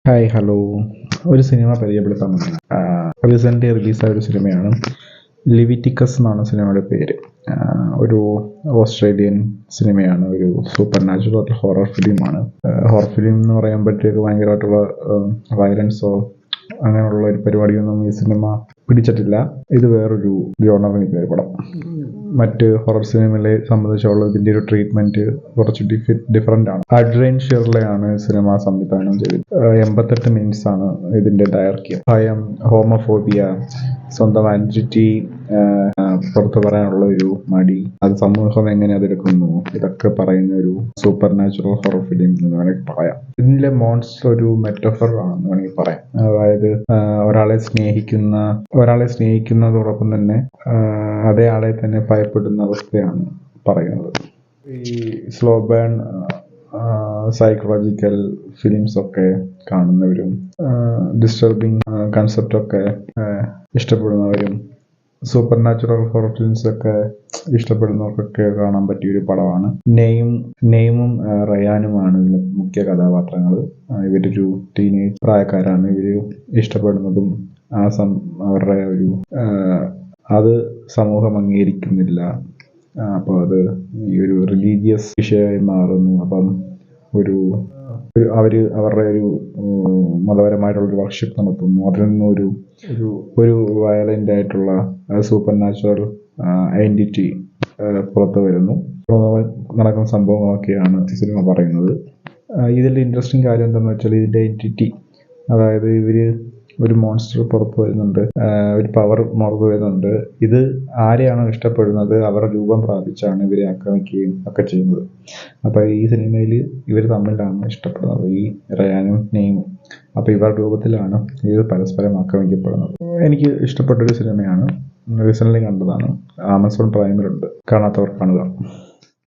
Hi hello. ഒരു cinema പരിചയപ്പെടുത്താൻ വന്നു. റീസെൻ്റ്ലി റിലീസായ ഒരു സിനിമയാണ് ലിവിറ്റിക്കസ് എന്നാണ് സിനിമയുടെ പേര്. ഒരു ഓസ്ട്രേലിയൻ സിനിമയാണ്. ഒരു സൂപ്പർ നാച്ചുറൽ ഹൊറർ ഫിലിമാണ്. ഹൊറർ ഫിലിം എന്ന് പറയുമ്പോഴത്തേക്ക് ഭയങ്കരമായിട്ടുള്ള വയലൻസോ അങ്ങനെയുള്ള ഒരു പരിപാടിയൊന്നും ഈ സിനിമ പിടിച്ചിട്ടില്ല. ഇത് വേറൊരു ജോണറിൽ നിൽക്കുന്ന ഒരു പടം. മറ്റ് ഹൊറർ സിനിമകളെ സംബന്ധിച്ചുള്ള ഇതിൻ്റെ ഒരു ട്രീറ്റ്മെൻറ്റ് കുറച്ച് ഡിഫറെൻ്റ് ആണ്. അഡ്രിയൻ ഷിർലയാണ് സിനിമ സംവിധാനം ചെയ്തത്. 88 മിനിറ്റ്സ് ആണ് ഇതിൻ്റെ ദൈർഘ്യം. ഭയം, ഹോമോഫോബിയ, സ്വന്തം ഐഡന്റിറ്റി പുറത്തു പറയാനുള്ള ഒരു മടി, അത് സമൂഹം എങ്ങനെ അതെടുക്കുന്നു, ഇതൊക്കെ പറയുന്ന ഒരു സൂപ്പർ നാച്ചുറൽ ഹൊറർ ഫിലിം എന്ന് വേണമെങ്കിൽ പറയാം. ഇതിലെ മോൺസ്റ്റർ ഒരു മെറ്റഫർ ആണെന്ന് വേണമെങ്കിൽ പറയാം. അതായത് ഒരാളെ സ്നേഹിക്കുന്നതോടൊപ്പം തന്നെ അതേ ആളെ തന്നെ ഭയപ്പെടുന്ന അവസ്ഥയാണ് പറയുന്നത്. ഈ സ്ലോ ബേൺ സൈക്കോളജിക്കൽ ഫിലിംസ് ഒക്കെ കാണുന്നവരും ഡിസ്റ്റർബിങ് കൺസെപ്റ്റൊക്കെ ഇഷ്ടപ്പെടുന്നവരും സൂപ്പർ നാച്ചുറൽ ഹൊറർ ഫിലിംസ് ഒക്കെ ഇഷ്ടപ്പെടുന്നവർക്കൊക്കെ കാണാൻ പറ്റിയൊരു പടമാണ്. നെയ്മും റയാനുമാണ് ഇതിലെ മുഖ്യ കഥാപാത്രങ്ങൾ. ഇവരൊരു ടീനേജ് പ്രായക്കാരാണ്. ഇവർ ഇഷ്ടപ്പെടുന്നതും അവരുടെ ഒരു അത് സമൂഹം അംഗീകരിക്കുന്നില്ല. അപ്പോൾ അത് ഈ ഒരു റിലീജിയസ് വിഷയമായി മാറുന്നു. അപ്പം അവരുടെ ഒരു മതപരമായിട്ടുള്ളൊരു വർഷിപ്പ് നടത്തുന്നു. അതിൽ നിന്നും ഒരു വയലൻ്റ് ആയിട്ടുള്ള സൂപ്പർ നാച്ചുറൽ ഐഡന്റിറ്റി പുറത്തു വരുന്നു. നടക്കുന്ന സംഭവങ്ങളൊക്കെയാണ് ഈ സിനിമ പറയുന്നത്. ഇതിൽ ഇൻട്രസ്റ്റിംഗ് കാര്യം എന്താണെന്ന് വെച്ചാൽ ഇതിൻ്റെ ഐഡന്റിറ്റി, അതായത് ഒരു മോൺസ്റ്റർ പുറത്തു വരുന്നുണ്ട്, ഒരു പവർ പുറത്തു വരുന്നുണ്ട്. ഇത് ആരെയാണോ ഇഷ്ടപ്പെടുന്നത് അവരുടെ രൂപം പ്രാപിച്ചാണ് ഇവരെ ആക്രമിക്കുകയും ഒക്കെ ചെയ്യുന്നത്. അപ്പോൾ ഈ സിനിമയിൽ ഇവർ തമ്മിലാണ് ഇഷ്ടപ്പെടുന്നത്, ഈ റയാനും നെയ്മും. അപ്പോൾ ഇവരുടെ രൂപത്തിലാണ് ഇത് പരസ്പരം ആക്രമിക്കപ്പെടുന്നത്. എനിക്ക് ഇഷ്ടപ്പെട്ടൊരു സിനിമയാണ്. റീസെൻ്റ്ലി കണ്ടതാണ്. ആമസോൺ പ്രൈമിലുണ്ട്. കാണാത്തവർ കാണുക.